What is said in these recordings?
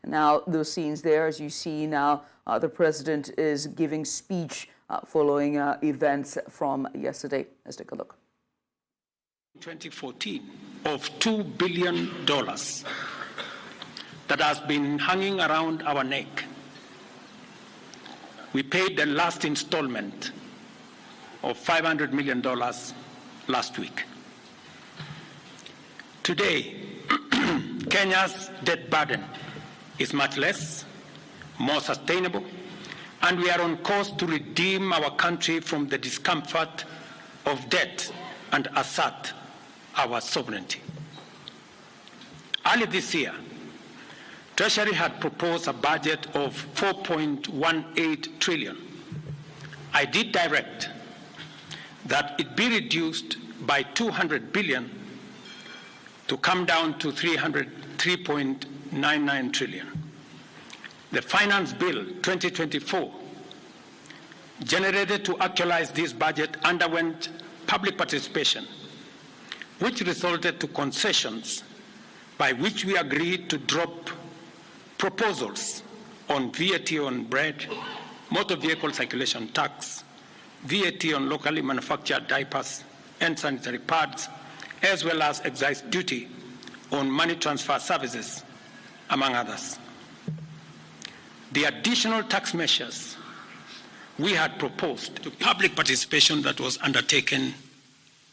Now, those scenes there, as you see now, the president is giving speech following events from yesterday. Let's take a look. 2014 of $2 billion that has been hanging around our neck. We paid the last installment of $500 million last week. Today, Kenya's debt burden is much less, more sustainable, and we are on course to redeem our country from the discomfort of debt and assert our sovereignty. Early this year, Treasury had proposed a budget of 4.18 trillion. I did direct that it be reduced by 200 billion to come down to 3.99 trillion. The Finance Bill 2024, generated to actualize this budget, underwent public participation, which resulted to concessions by which we agreed to drop proposals on VAT on bread, motor vehicle circulation tax, VAT on locally manufactured diapers and sanitary pads, as well as excise duty on money transfer services, among others. The additional tax measures we had proposed to public participation that was undertaken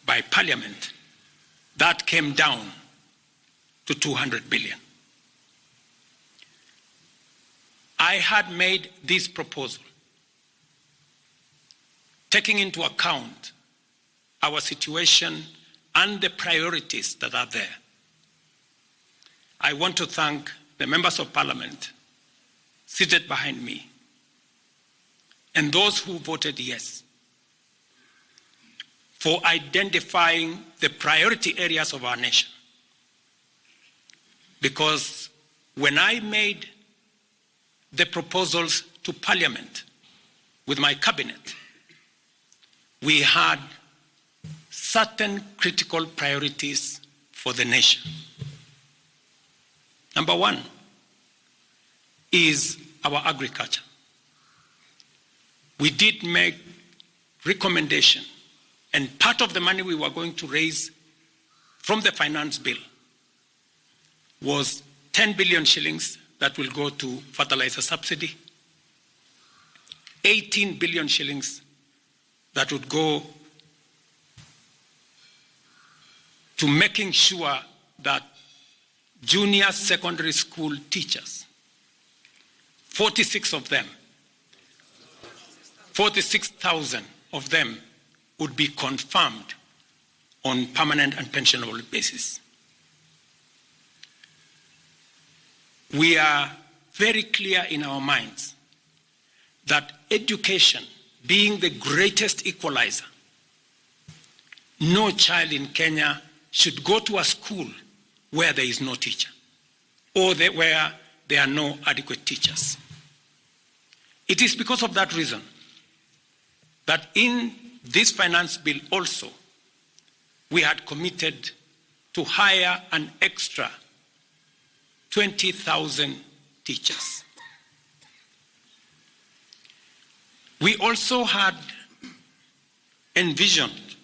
by Parliament, that came down to 200 billion. I had made this proposal taking into account our situation and the priorities that are there. I want to thank the members of Parliament seated behind me and those who voted yes for identifying the priority areas of our nation. Because when I made the proposals to Parliament with my cabinet, we had certain critical priorities for the nation. Number one is our agriculture. We did make recommendation, and part of the money we were going to raise from the finance bill was 10 billion shillings that will go to fertilizer subsidy, 18 billion shillings that would go to making sure that junior secondary school teachers, 46,000 of them would be confirmed on permanent and pensionable basis. We are very clear in our minds that education being the greatest equalizer, no child in Kenya should go to a school where there is no teacher or where there are no adequate teachers. It is because of that reason that in this finance bill also, we had committed to hire an extra 20,000 teachers. We also had envisioned,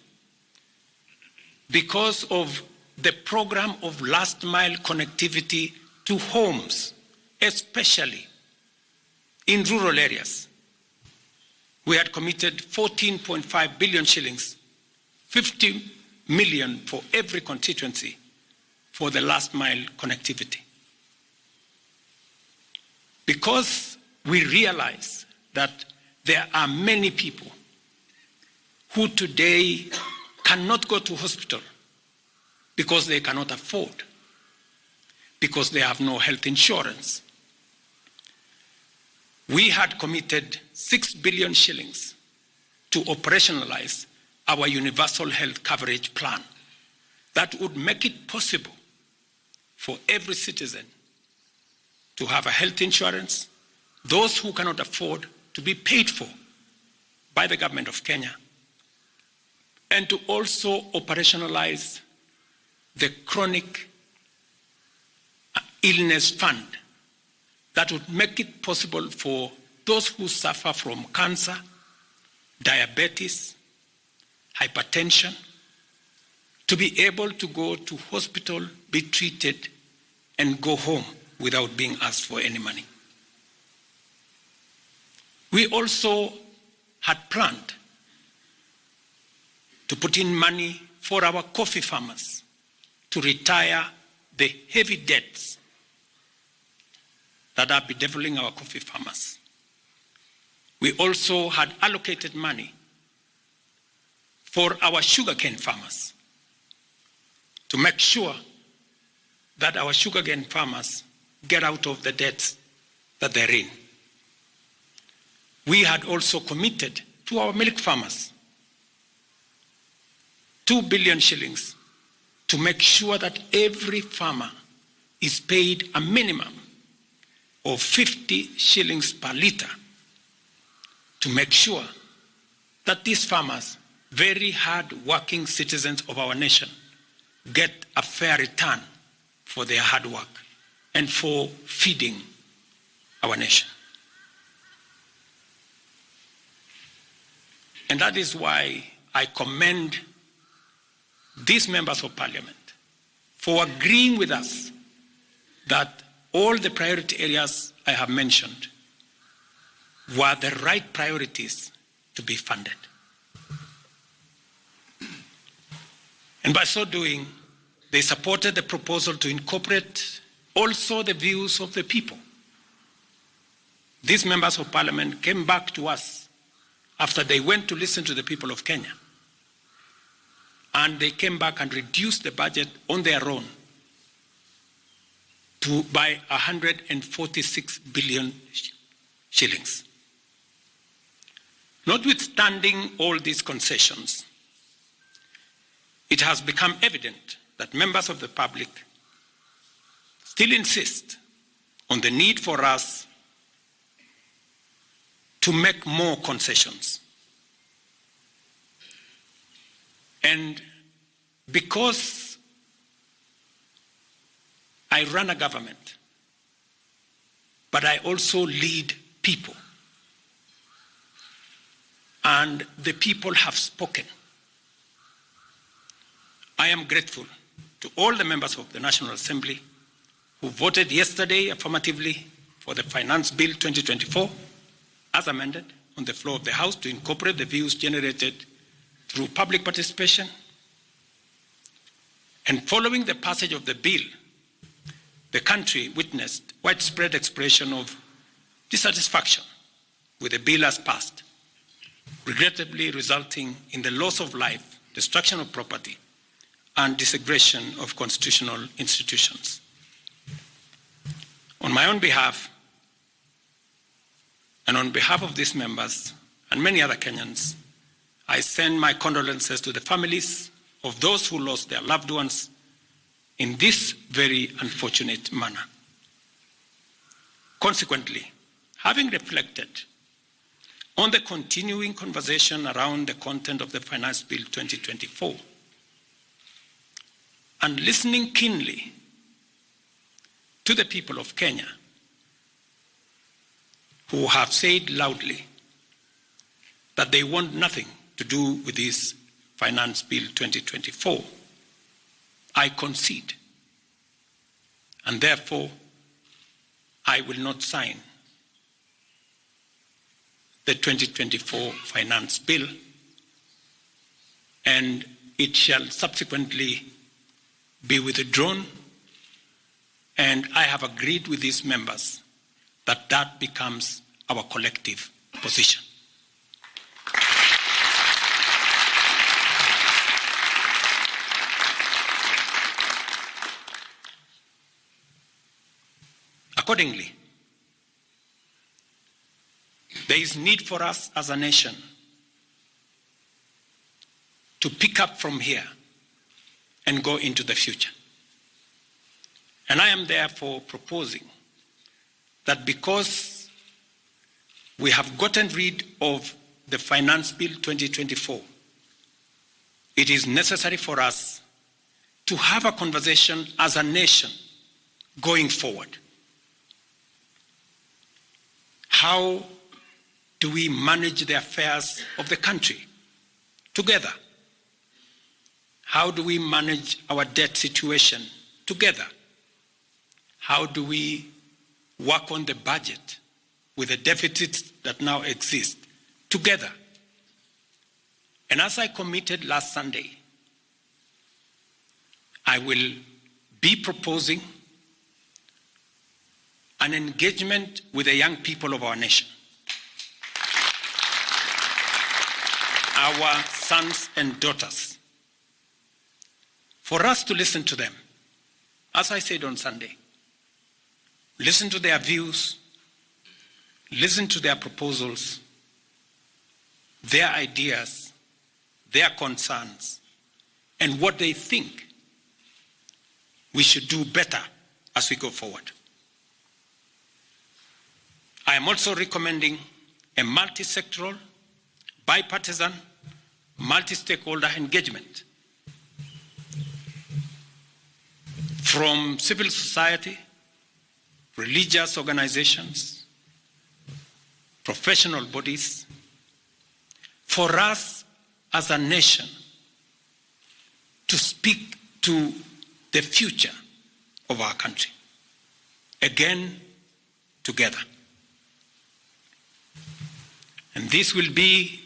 because of the program of last mile connectivity to homes, especially in rural areas, we had committed 14.5 billion shillings, 50 million for every constituency for the last mile connectivity. Because we realize that there are many people who today cannot go to hospital because they cannot afford, because they have no health insurance. We had committed 6 billion shillings to operationalize our universal health coverage plan that would make it possible for every citizen to have a health insurance, those who cannot afford to be paid for by the government of Kenya, and to also operationalize the chronic illness fund that would make it possible for those who suffer from cancer, diabetes, hypertension, to be able to go to hospital, be treated, and go home without being asked for any money. We also had planned to put in money for our coffee farmers to retire the heavy debts that are bedeviling our coffee farmers. We also had allocated money for our sugarcane farmers to make sure that our sugarcane farmers get out of the debts that they're in. We had also committed to our milk farmers 2 billion shillings to make sure that every farmer is paid a minimum of 50 shillings per litre to make sure that these farmers, very hard-working citizens of our nation, get a fair return for their hard work and for feeding our nation. And that is why I commend these members of parliament for agreeing with us that all the priority areas I have mentioned were the right priorities to be funded. And by so doing, they supported the proposal to incorporate also the views of the people. These members of parliament came back to us after they went to listen to the people of Kenya. And they came back and reduced the budget on their own by 146 billion shillings. Notwithstanding all these concessions, it has become evident that members of the public still insist on the need for us to make more concessions. And because I run a government, but I also lead people, and the people have spoken, I am grateful to all the members of the National Assembly who voted yesterday affirmatively for the Finance Bill 2024 as amended on the floor of the House to incorporate the views generated through public participation. And following the passage of the bill, the country witnessed widespread expression of dissatisfaction with the bill as passed, regrettably resulting in the loss of life, destruction of property, and desecration of constitutional institutions. On my own behalf, and on behalf of these members and many other Kenyans, I send my condolences to the families of those who lost their loved ones in this very unfortunate manner. Consequently, having reflected on the continuing conversation around the content of the Finance Bill 2024, and listening keenly to the people of Kenya who have said loudly that they want nothing to do with this Finance Bill 2024, I concede, and therefore I will not sign the 2024 Finance Bill, and it shall subsequently be withdrawn, and I have agreed with these members that that becomes our collective position. Accordingly, there is need for us as a nation to pick up from here and go into the future. And I am therefore proposing that because we have gotten rid of the Finance Bill 2024, it is necessary for us to have a conversation as a nation going forward. how do we manage the affairs of the country together? How do we manage our debt situation together? How do we work on the budget with the deficits that now exist together? And as I committed last Sunday, I will be proposing an engagement with the young people of our nation, our sons and daughters, for us to listen to them. As I said on Sunday, listen to their views, listen to their proposals, their ideas, their concerns, and what they think we should do better as we go forward. I am also recommending a multi-sectoral, bipartisan, multi-stakeholder engagement from civil society, religious organizations, professional bodies, for us as a nation to speak to the future of our country, again, together. And this will be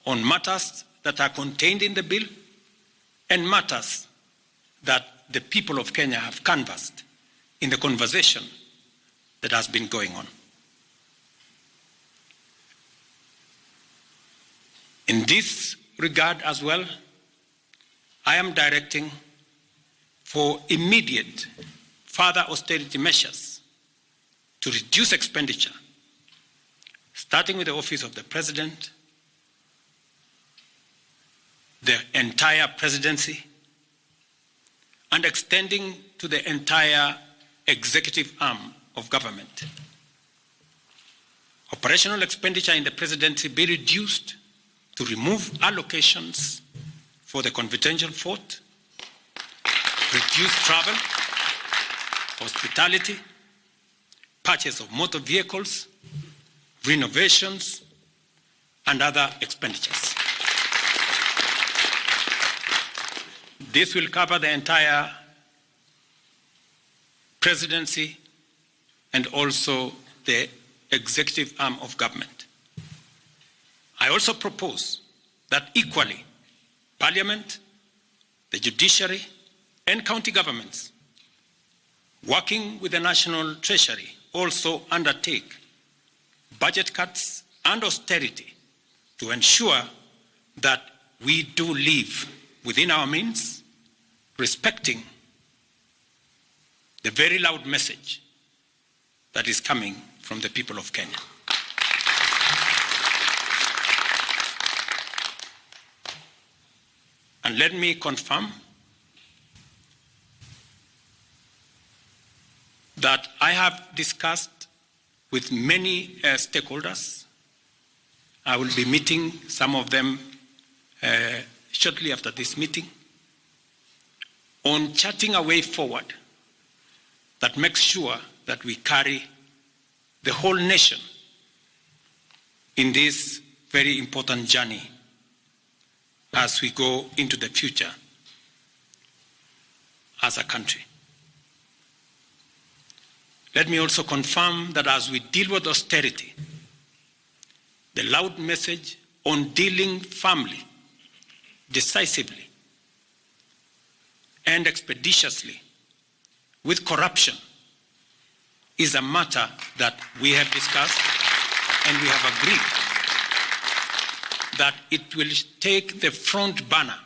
on matters that are contained in the bill and matters that the people of Kenya have canvassed in the conversation that has been going on. In this regard as well, I am directing for immediate further austerity measures to reduce expenditure, starting with the Office of the President, the entire presidency, and extending to the entire executive arm of government. Operational expenditure in the presidency be reduced to remove allocations for the confidential fort, reduce travel, hospitality, purchase of motor vehicles, renovations, and other expenditures. This will cover the entire presidency and also the executive arm of government. I also propose that equally, Parliament, the judiciary, and county governments, working with the National Treasury, also undertake budget cuts and austerity to ensure that we do live within our means, respecting the very loud message that is coming from the people of Kenya. And let me confirm that I have discussed with many stakeholders. I will be meeting some of them shortly after this meeting on charting a way forward that makes sure that we carry the whole nation in this very important journey as we go into the future as a country. Let me also confirm that as we deal with austerity, the loud message on dealing firmly, decisively, and expeditiously with corruption is a matter that we have discussed and we have agreed that it will take the front banner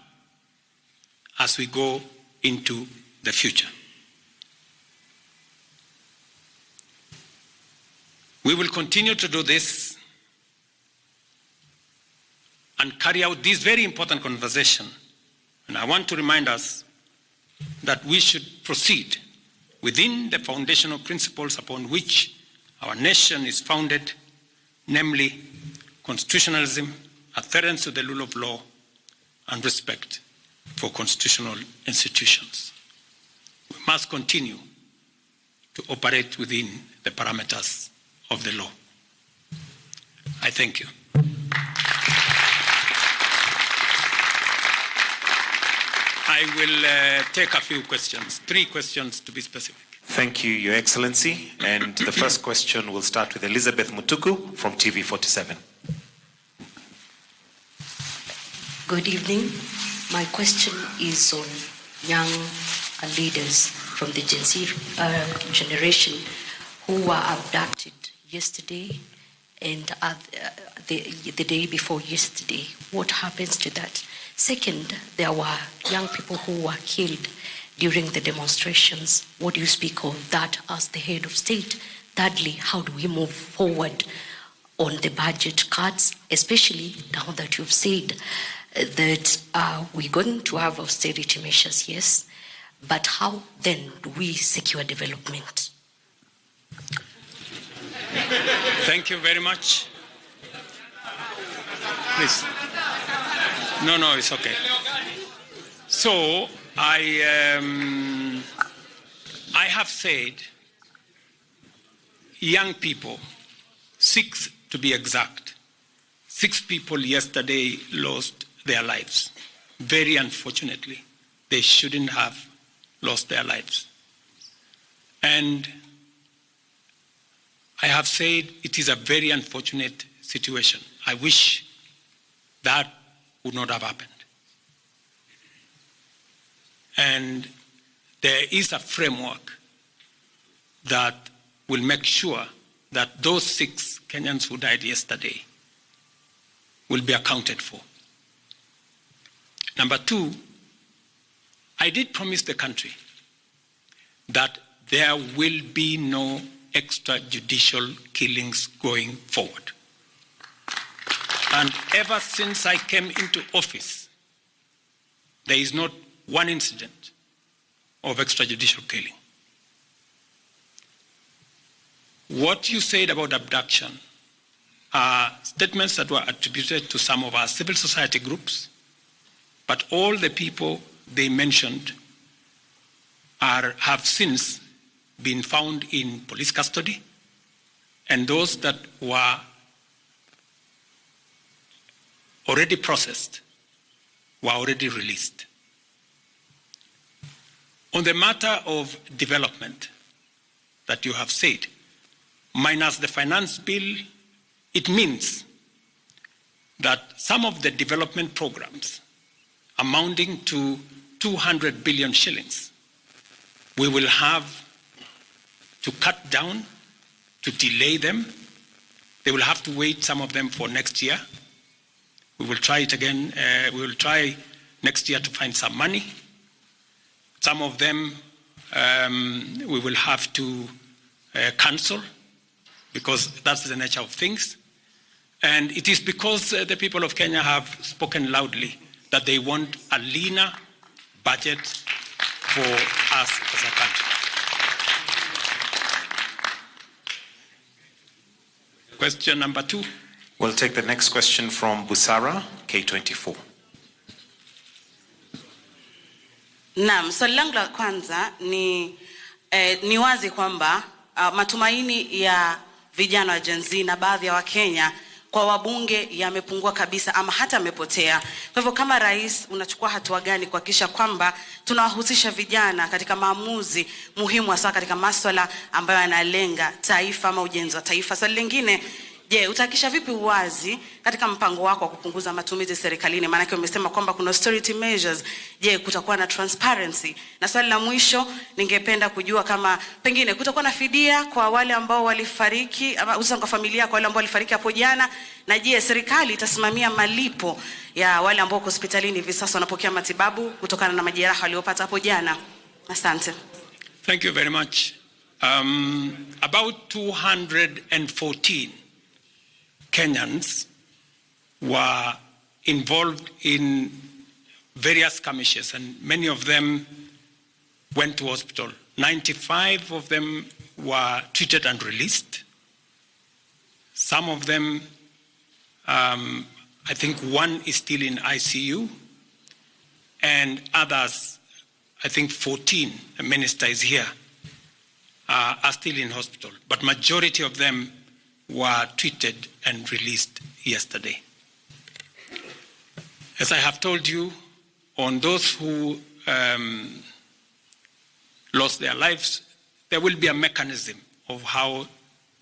as we go into the future. We will continue to do this and carry out this very important conversation. And I want to remind us that we should proceed within the foundational principles upon which our nation is founded, namely constitutionalism, adherence to the rule of law, and respect for constitutional institutions. We must continue to operate within the parameters of the law. I thank you. I will take a few questions, 3 questions to be specific. Thank you, Your Excellency. And the first question will start with Elizabeth Mutuku from TV47. Good evening. My question is on young leaders from the Gen Z generation who were abducted yesterday and the day before yesterday. What happens to that? Second, there were young people who were killed during the demonstrations. What do you speak of that as the head of state? Thirdly, how do we move forward on the budget cuts, especially now that you've said that we're going to have austerity measures, yes, but how then do we secure development? Thank you very much. Please. No, it's okay. So I have said young people, 6 to be exact, 6 people yesterday lost their lives. Very unfortunately, they shouldn't have lost their lives. And I have said it is a very unfortunate situation. I wish that would not have happened. And there is a framework that will make sure that those 6 Kenyans who died yesterday will be accounted for. Number 2, I did promise the country that there will be no extrajudicial killings going forward. And ever since I came into office, there is not one incident of extrajudicial killing. What you said about abduction are statements that were attributed to some of our civil society groups, but all the people they mentioned have since been found in police custody, and those that were already processed were already released. On the matter of development that you have said, minus the finance bill, it means that some of the development programs amounting to 200 billion shillings, we will have to cut down, to delay them. They will have to wait, some of them, for next year. We will try it again. We will try next year to find some money. Some of them we will have to cancel, because that's the nature of things. And it is because the people of Kenya have spoken loudly that they want a leaner budget for us as a country. Question number 2. We'll take the next question from Busara, K24. Naam, swali langu la kwanza ni wazi kwamba matumaini ya vijana wa Gen Z na baadhi ya Wakenya kwa wabunge yamepungua kabisa ama hata yamepotea. Kwa hivyo kama rais unachukua hatua gani kuhakikisha kwamba tunawahusisha vijana katika maamuzi muhimu hasa katika masuala ambayo yanalenga taifa ama ujenzi wa taifa? Swali lingine, je, utahakikisha vipi uwazi katika mpango wako wa kupunguza matumizi serikalini? Maana yake umesema kwamba kuna austerity measures. Je, kutakuwa na transparency? Na swali la mwisho, ningependa kujua kama pengine kutakuwa na fidia kwa wale ambao walifariki ama hususan kwa familia kwa wale ambao walifariki hapo jana, na je, serikali itasimamia malipo ya wale ambao wako hospitalini hivi sasa wanapokea matibabu kutokana na majeraha waliopata hapo jana? Asante. Thank you very much. About 214 Kenyans were involved in various skirmishes, and many of them went to hospital. 95 of them were treated and released. Some of them, I think one is still in ICU, and others, I think 14, the minister is here, are still in hospital. But majority of them were tweeted and released yesterday. As I have told you, on those who lost their lives, there will be a mechanism of how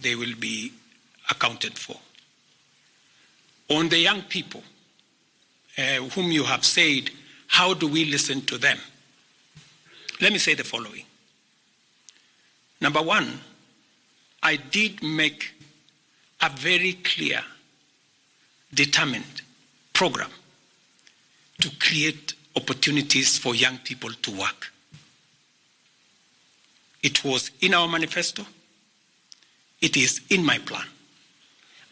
they will be accounted for. On the young people whom you have said, how do we listen to them? Let me say the following. Number one, I did make a very clear, determined program to create opportunities for young people to work. It was in our manifesto. It is in my plan.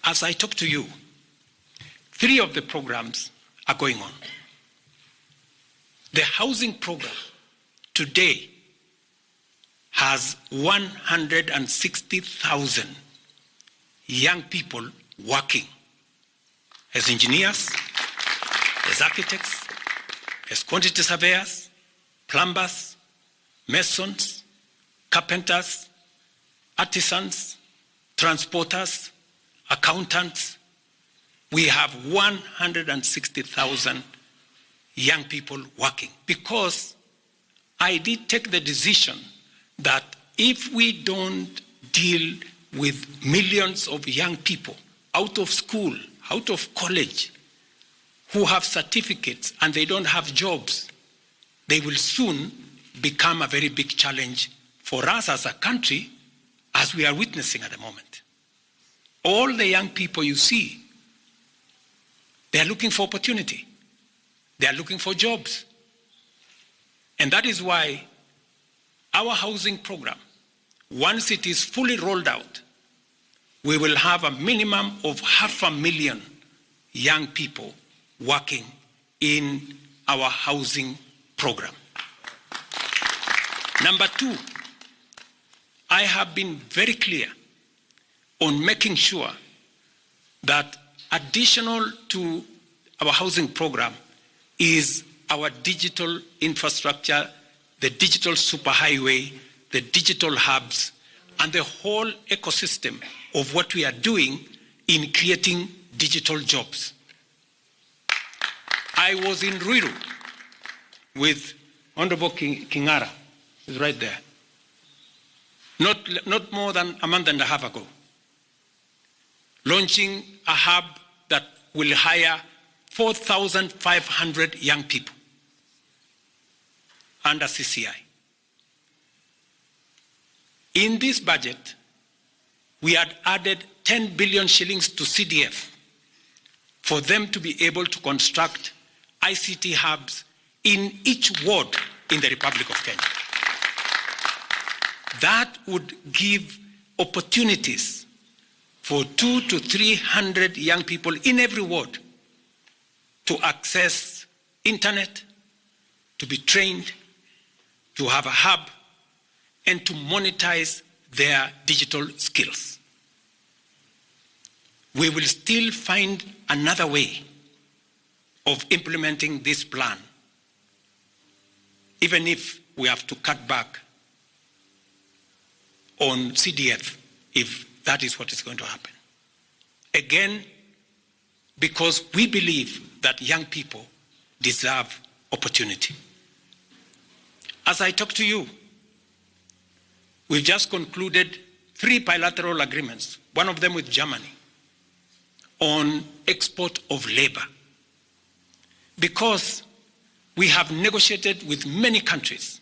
As I talk to you, 3 of the programs are going on. The housing program today has 160,000 young people working as engineers, as architects, as quantity surveyors, plumbers, masons, carpenters, artisans, transporters, accountants. We have 160,000 young people working because I did take the decision that if we don't deal with millions of young people out of school, out of college, who have certificates and they don't have jobs, they will soon become a very big challenge for us as a country, as we are witnessing at the moment. All the young people you see, they are looking for opportunity. They are looking for jobs. And that is why our housing program, once it is fully rolled out, we will have a minimum of 500,000 young people working in our housing program. Number 2, I have been very clear on making sure that additional to our housing program is our digital infrastructure, the digital superhighway, the digital hubs, and the whole ecosystem of what we are doing in creating digital jobs. I was in Ruiru with Honorable Kingara, who's right there, not more than a month and a half ago, launching a hub that will hire 4,500 young people under CCI. In this budget, we had added 10 billion shillings to CDF for them to be able to construct ICT hubs in each ward in the Republic of Kenya. That would give opportunities for 200 to 300 young people in every ward to access internet, to be trained, to have a hub, and to monetize their digital skills. We will still find another way of implementing this plan, even if we have to cut back on CDF, if that is what is going to happen. Again, because we believe that young people deserve opportunity. As I talk to you, we've just concluded 3 bilateral agreements, one of them with Germany, on export of labor. Because we have negotiated with many countries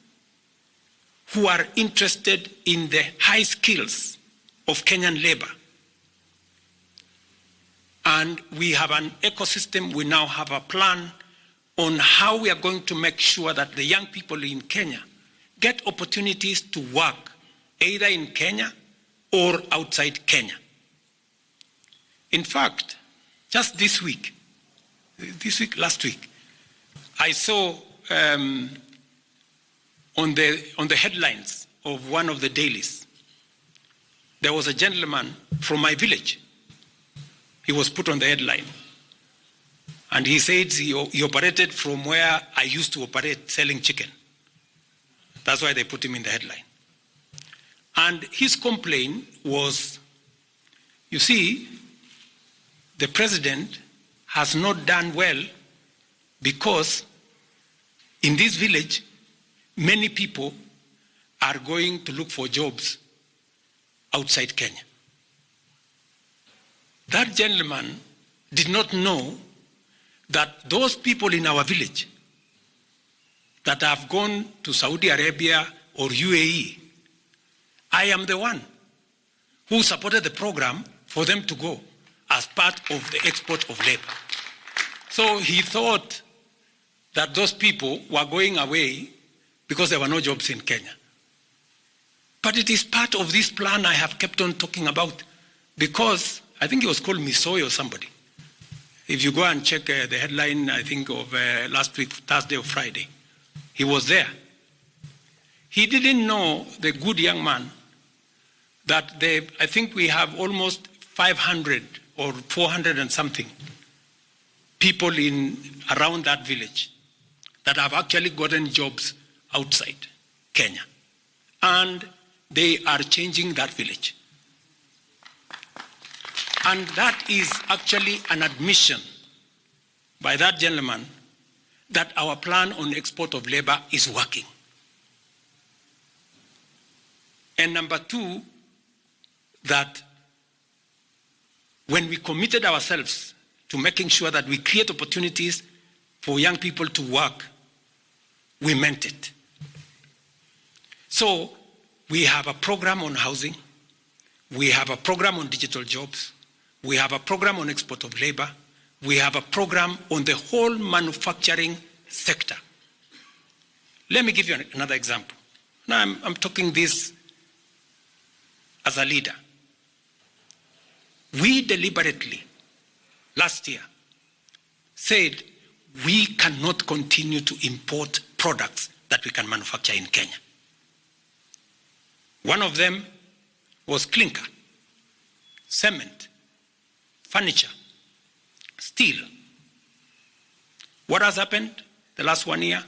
who are interested in the high skills of Kenyan labor. And we have an ecosystem, we now have a plan on how we are going to make sure that the young people in Kenya get opportunities to work either in Kenya or outside Kenya. In fact, just last week, I saw on the headlines of one of the dailies, there was a gentleman from my village. He was put on the headline. And he said he operated from where I used to operate selling chicken. That's why they put him in the headline. And his complaint was You see, the president has not done well because in this village, many people are going to look for jobs outside Kenya. That gentleman did not know that those people in our village that have gone to Saudi Arabia or UAE, I am the one who supported the program for them to go as part of the export of labor. So he thought that those people were going away because there were no jobs in Kenya. But it is part of this plan I have kept on talking about, because I think it was called Misoy or somebody. If you go and check the headline, I think of last week, Thursday or Friday, he was there. He didn't know, the good young man, that I think we have almost 500 or 400 and something people around that village that have actually gotten jobs outside Kenya. And they are changing that village. And that is actually an admission by that gentleman that our plan on export of labor is working. And number two, that when we committed ourselves to making sure that we create opportunities for young people to work, we meant it. So we have a program on housing, we have a program on digital jobs, we have a program on export of labor, we have a program on the whole manufacturing sector. Let me give you another example. Now I'm talking this as a leader. We deliberately, last year, said we cannot continue to import products that we can manufacture in Kenya. One of them was clinker, cement, furniture, steel. What has happened the last 1 year?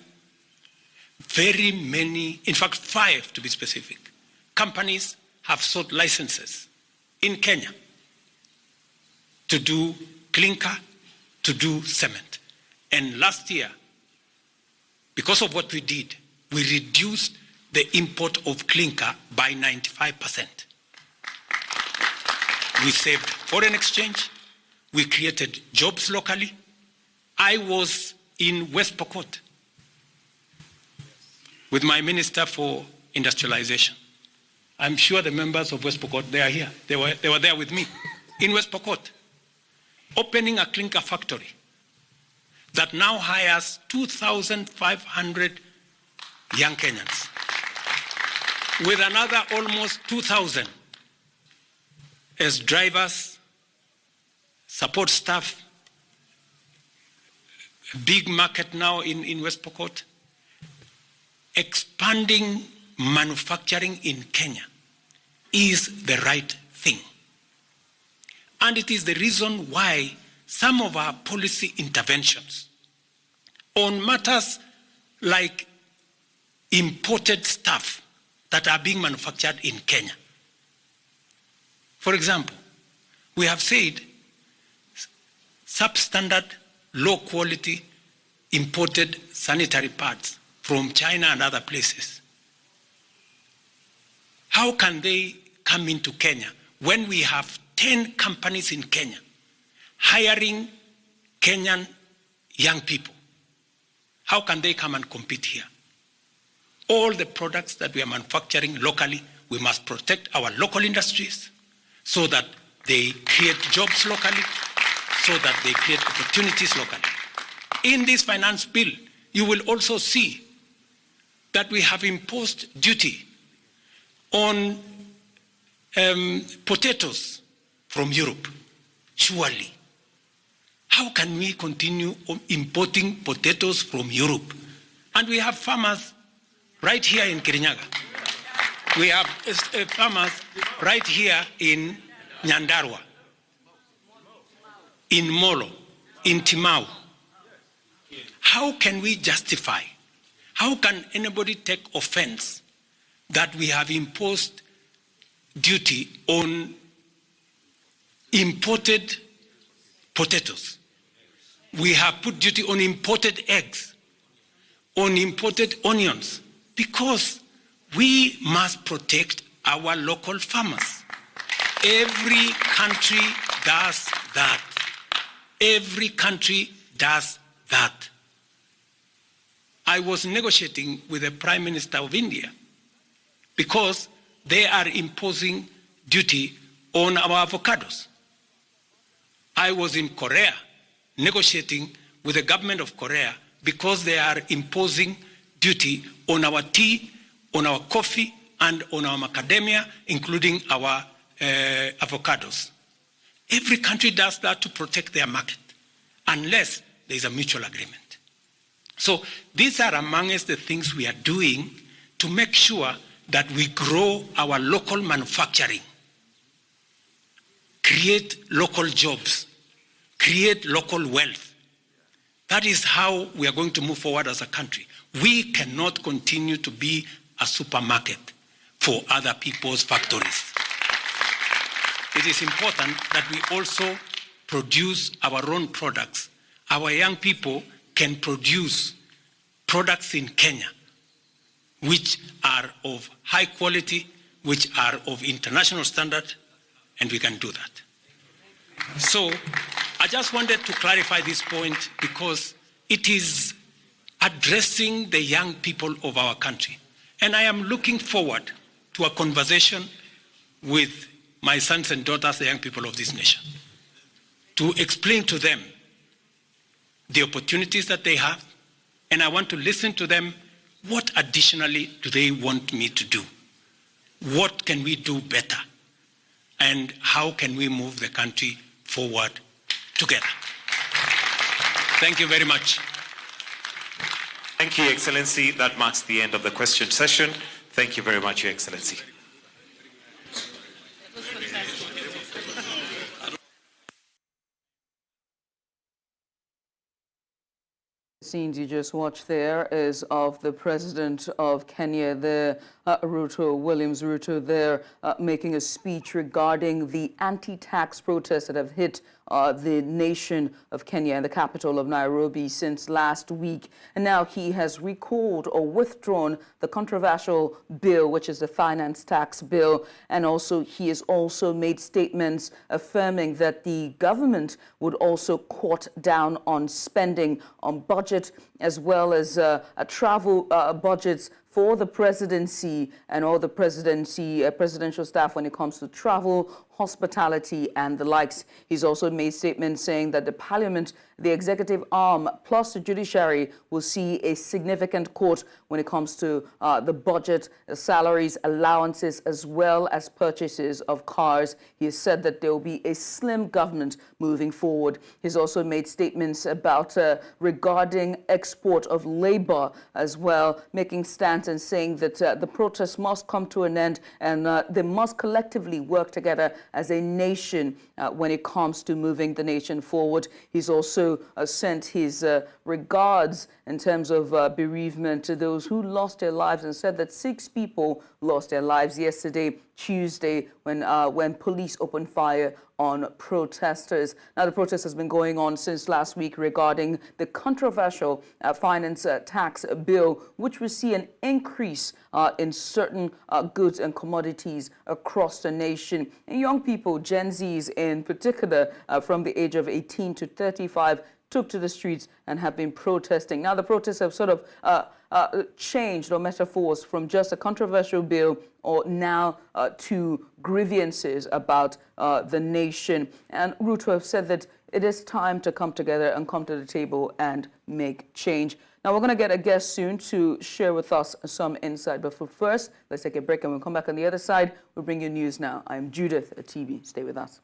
Very many, in fact 5 to be specific, companies have sought licenses in Kenya to do clinker, to do cement. And last year, because of what we did, we reduced the import of clinker by 95%. We saved foreign exchange, we created jobs locally. I was in West Pokot with my Minister for Industrialization. I'm sure the members of West Pokot, they are here. They were there with me in West Pokot, opening a clinker factory that now hires 2,500 young Kenyans, with another almost 2,000 as drivers, support staff. Big market now in West Pokot. Expanding manufacturing in Kenya is the right thing. And it is the reason why some of our policy interventions on matters like imported stuff that are being manufactured in Kenya. For example, we have said substandard, low quality imported sanitary pads from China and other places. How can they come into Kenya when we have 10 companies in Kenya hiring Kenyan young people? How can they come and compete here? All the products that we are manufacturing locally, we must protect our local industries so that they create jobs locally, so that they create opportunities locally. In this finance bill, you will also see that we have imposed duty on potatoes from Europe. Surely, how can we continue importing potatoes from Europe? And we have farmers right here in Kirinyaga. We have farmers right here in Nyandarua, in Molo, in Timau. How can we justify? How can anybody take offense that we have imposed duty on imported potatoes. We have put duty on imported eggs, on imported onions, because we must protect our local farmers. Every country does that. Every country does that. I was negotiating with the Prime Minister of India because they are imposing duty on our avocados. I was in Korea negotiating with the government of Korea because they are imposing duty on our tea, on our coffee, and on our macadamia, including our avocados. Every country does that to protect their market, unless there is a mutual agreement. So these are amongst the things we are doing to make sure that we grow our local manufacturing, create local jobs, create local wealth. That is how we are going to move forward as a country. We cannot continue to be a supermarket for other people's factories. It is important that we also produce our own products. Our young people can produce products in Kenya which are of high quality, which are of international standard, and we can do that. So I just wanted to clarify this point because it is addressing the young people of our country. And I am looking forward to a conversation with my sons and daughters, the young people of this nation, to explain to them the opportunities that they have, and I want to listen to them. What additionally do they want me to do? What can we do better? And how can we move the country forward together? Thank you very much. Thank you, Excellency. That marks the end of the question session. Thank you very much, Your Excellency. Scenes you just watched there is of the president of Kenya, William Ruto, there making a speech regarding the anti-tax protests that have hit the nation of Kenya and the capital of Nairobi since last week. And now he has recalled or withdrawn the controversial bill, which is the finance tax bill. And also he has also made statements affirming that the government would also cut down on spending on budget, as well as travel budgets for the presidency and all the presidential staff when it comes to travel, hospitality, and the likes. He's also made statements saying that the parliament, the executive arm, plus the judiciary will see a significant cut when it comes to the budget, salaries, allowances, as well as purchases of cars. He has said that there will be a slim government moving forward. He's also made statements about regarding export of labor as well, making stands and saying that the protests must come to an end and they must collectively work together as a nation when it comes to moving the nation forward. He's also sent his regards in terms of bereavement to those who lost their lives, and said that 6 people lost their lives yesterday, Tuesday, when police opened fire on protesters. Now, the protest has been going on since last week regarding the controversial finance tax bill, which will see an increase in certain goods and commodities across the nation. And young people, Gen Zs in particular, from the age of 18 to 35, took to the streets and have been protesting. Now, the protests have sort of changed, or metaphors, from just a controversial bill or now to grievances about the nation. And Ruto have said that it is time to come together and come to the table and make change. Now, we're going to get a guest soon to share with us some insight. But first, let's take a break, and we'll come back on the other side. We'll bring you news now. I'm Judith at TV. Stay with us.